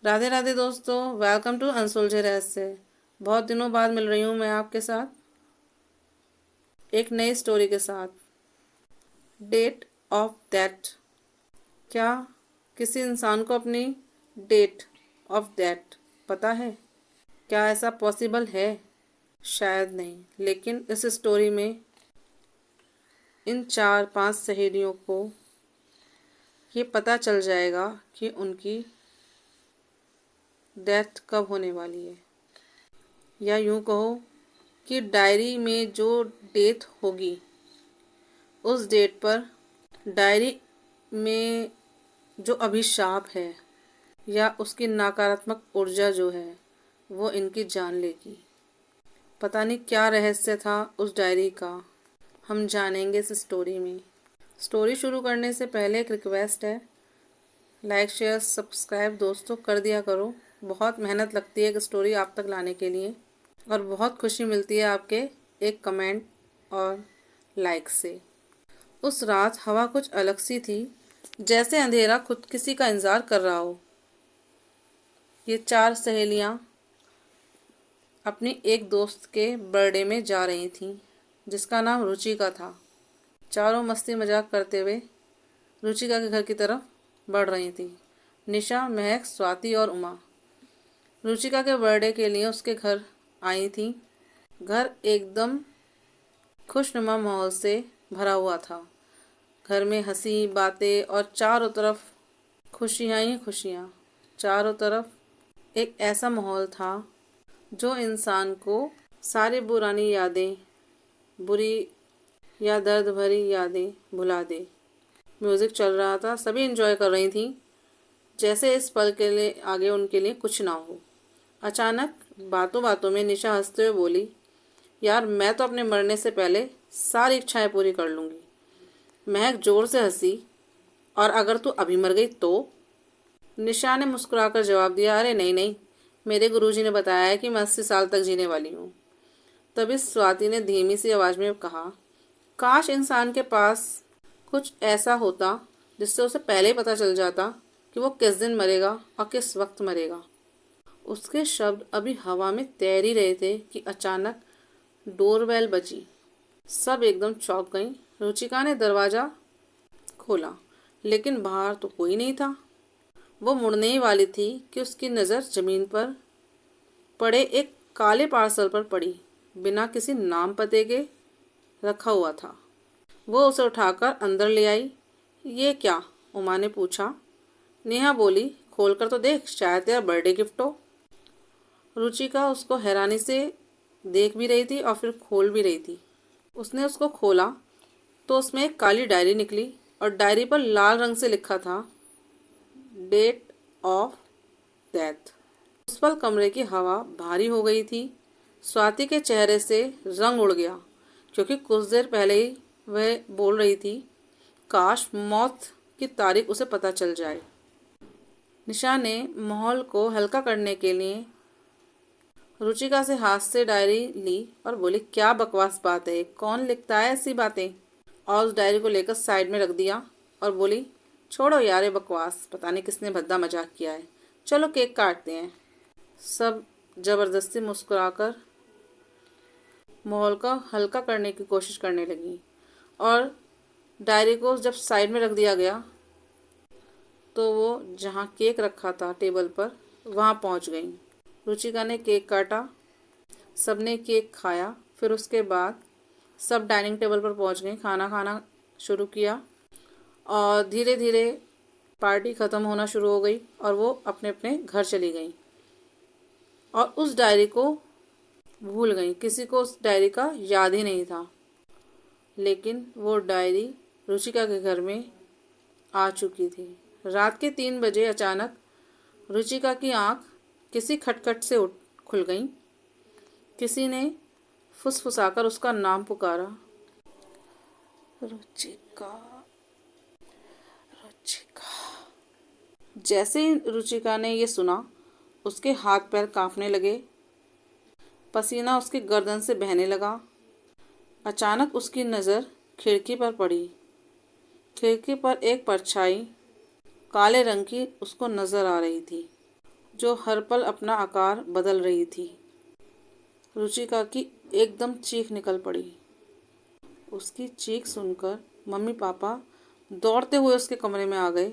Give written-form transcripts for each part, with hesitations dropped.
राधे राधे दोस्तों, welcome to अनसुलझे रहस्य। बहुत दिनों बाद मिल रही हूँ मैं आपके साथ एक नई स्टोरी के साथ। Date of death. क्या किसी इंसान को अपनी डेट ऑफ डेथ पता है? क्या ऐसा पॉसिबल है? शायद नहीं, लेकिन इस स्टोरी में इन 4-5 सहेलियों को ये पता चल जाएगा कि उनकी डेथ कब होने वाली है, या यूं कहो कि डायरी में जो डेट होगी उस डेट पर डायरी में जो अभिशाप है या उसकी नकारात्मक ऊर्जा जो है वो इनकी जान लेगी। पता नहीं क्या रहस्य था उस डायरी का, हम जानेंगे इस स्टोरी में। स्टोरी शुरू करने से पहले एक रिक्वेस्ट है, लाइक शेयर सब्सक्राइब दोस्तों कर दिया करो। बहुत मेहनत लगती है एक स्टोरी आप तक लाने के लिए और बहुत खुशी मिलती है आपके एक कमेंट और लाइक से। उस रात हवा कुछ अलग सी थी, जैसे अंधेरा खुद किसी का इंतजार कर रहा हो। ये 4 सहेलियां अपनी एक दोस्त के बर्थडे में जा रही थीं, जिसका नाम रुचिका था। चारों मस्ती मजाक करते हुए रुचिका के घर की तरफ बढ़ रही थी। निशा, महक, स्वाति और उमा रुचिका के बर्थडे के लिए उसके घर आई थी। घर एकदम खुशनुमा माहौल से भरा हुआ था। घर में हंसी, बातें और चारों तरफ खुशियाँ ही खुशियाँ। चारों तरफ एक ऐसा माहौल था जो इंसान को सारी पुरानी यादें, बुरी या दर्द भरी यादें भुला दे। म्यूज़िक चल रहा था, सभी एंजॉय कर रही थी, जैसे इस पल के लिए आगे उनके लिए कुछ ना हो। अचानक बातों बातों में निशा हंसते हुए बोली, यार मैं तो अपने मरने से पहले सारी इच्छाएं पूरी कर लूँगी। महक जोर से हंसी, और अगर तू अभी मर गई तो? निशा ने मुस्कुराकर जवाब दिया, अरे नहीं नहीं, मेरे गुरुजी ने बताया है कि मैं 80 साल तक जीने वाली हूँ। तभी स्वाति ने धीमी सी आवाज में कहा, काश इंसान के पास कुछ ऐसा होता जिससे उसे पहले ही पता चल जाता कि वो किस दिन मरेगा और किस वक्त मरेगा। उसके शब्द अभी हवा में तैर ही रहे थे कि अचानक डोरबेल बजी। सब एकदम चौंक गईं। रुचिका ने दरवाजा खोला, लेकिन बाहर तो कोई नहीं था। वो मुड़ने ही वाली थी कि उसकी नज़र जमीन पर पड़े एक काले पार्सल पर पड़ी, बिना किसी नाम पते के रखा हुआ था। वो उसे उठाकर अंदर ले आई। ये क्या? उमा ने पूछा। नेहा बोली, खोल कर तो देख, शायद तेरा बर्थडे गिफ्ट हो। रुचिका उसको हैरानी से देख भी रही थी और फिर खोल भी रही थी। उसने उसको खोला तो उसमें एक काली डायरी निकली और डायरी पर लाल रंग से लिखा था, डेट ऑफ डेथ। उस पल कमरे की हवा भारी हो गई थी। स्वाति के चेहरे से रंग उड़ गया, क्योंकि कुछ देर पहले ही वह बोल रही थी, काश मौत की तारीख उसे पता चल जाए। निशा ने माहौल को हल्का करने के लिए रुचिका से हाथ से डायरी ली और बोली, क्या बकवास बात है, कौन लिखता है ऐसी बातें? और उस डायरी को लेकर साइड में रख दिया और बोली, छोड़ो यार ये बकवास, पता नहीं किसने भद्दा मजाक किया है, चलो केक काटते हैं। सब जबरदस्ती मुस्कुराकर माहौल का हल्का करने की कोशिश करने लगी और डायरी को जब साइड में रख दिया गया तो वो जहाँ केक रखा था टेबल पर वहाँ पहुँच गई। रुचिका ने केक काटा, सबने केक खाया। फिर उसके बाद सब डाइनिंग टेबल पर पहुँच गई, खाना खाना शुरू किया और धीरे धीरे पार्टी ख़त्म होना शुरू हो गई और वो अपने अपने घर चली गई और उस डायरी को भूल गई। किसी को उस डायरी का याद ही नहीं था, लेकिन वो डायरी रुचिका के घर में आ चुकी थी। रात के 3 बजे अचानक रुचिका की आंख किसी खटखट से खुल गई। किसी ने फुसफुसाकर उसका नाम पुकारा, रुचिका, रुचिका। जैसे ही रुचिका ने ये सुना, उसके हाथ पैर कांपने लगे, पसीना उसकी गर्दन से बहने लगा। अचानक उसकी नज़र खिड़की पर पड़ी। खिड़की पर एक परछाई काले रंग की उसको नज़र आ रही थी जो हर पल अपना आकार बदल रही थी। रुचिका की एकदम चीख निकल पड़ी। उसकी चीख सुनकर मम्मी पापा दौड़ते हुए उसके कमरे में आ गए।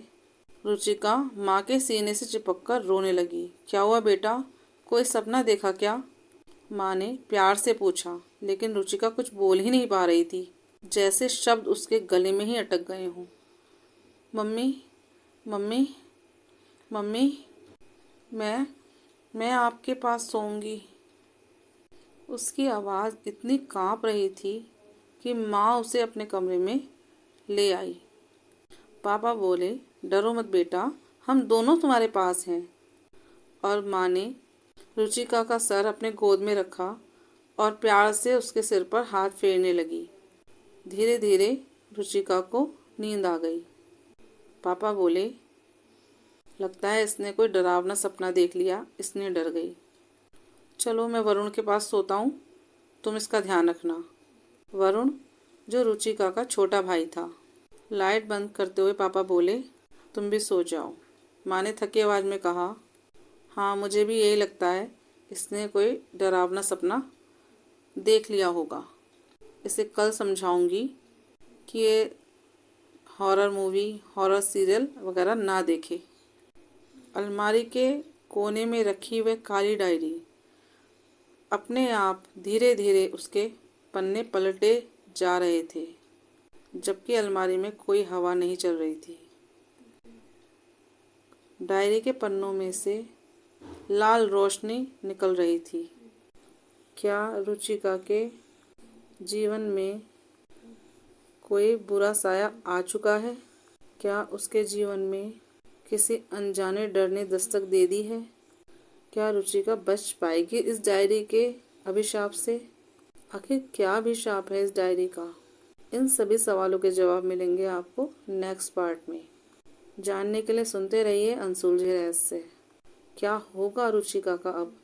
रुचिका माँ के सीने से चिपककर रोने लगी। क्या हुआ बेटा, कोई सपना देखा क्या? माँ ने प्यार से पूछा, लेकिन रुचिका कुछ बोल ही नहीं पा रही थी, जैसे शब्द उसके गले में ही अटक गए हों। मम्मी, मम्मी, मम्मी, मैं आपके पास सोऊंगी। उसकी आवाज़ इतनी कांप रही थी कि माँ उसे अपने कमरे में ले आई। पापा बोले, डरो मत बेटा, हम दोनों तुम्हारे पास हैं। और माँ ने रुचिका का सर अपने गोद में रखा और प्यार से उसके सिर पर हाथ फेरने लगी। धीरे धीरे रुचिका को नींद आ गई। पापा बोले, लगता है इसने कोई डरावना सपना देख लिया, इसने डर गई। चलो मैं वरुण के पास सोता हूँ, तुम इसका ध्यान रखना। वरुण, जो रुचिका का छोटा भाई था। लाइट बंद करते हुए पापा बोले, तुम भी सो जाओ। माँ ने थकी आवाज़ में कहा, हाँ मुझे भी यही लगता है, इसने कोई डरावना सपना देख लिया होगा। इसे कल समझाऊंगी कि ये हॉरर मूवी, हॉरर सीरियल वगैरह ना देखे। अलमारी के कोने में रखी हुई काली डायरी अपने आप धीरे धीरे उसके पन्ने पलटे जा रहे थे, जबकि अलमारी में कोई हवा नहीं चल रही थी। डायरी के पन्नों में से लाल रोशनी निकल रही थी। क्या रुचिका के जीवन में कोई बुरा साया आ चुका है? क्या उसके जीवन में किसी अनजाने डर ने दस्तक दे दी है? क्या रुचिका बच पाएगी इस डायरी के अभिशाप से? आखिर क्या अभिशाप है इस डायरी का? इन सभी सवालों के जवाब मिलेंगे आपको नेक्स्ट पार्ट में। जानने के लिए सुनते रहिए अनसुलझे रहस्य। क्या होगा रुचिका का अब?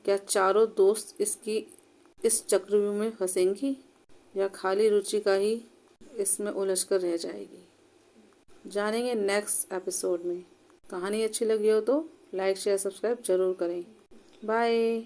क्या चारों दोस्त इसकी इस चक्रव्यूह में फंसेंगी, या खाली रुचिका ही इसमें उलझ कर रह जाएगी? जानेंगे नेक्स्ट एपिसोड में। कहानी अच्छी लगी हो तो लाइक शेयर सब्सक्राइब जरूर करें। बाय।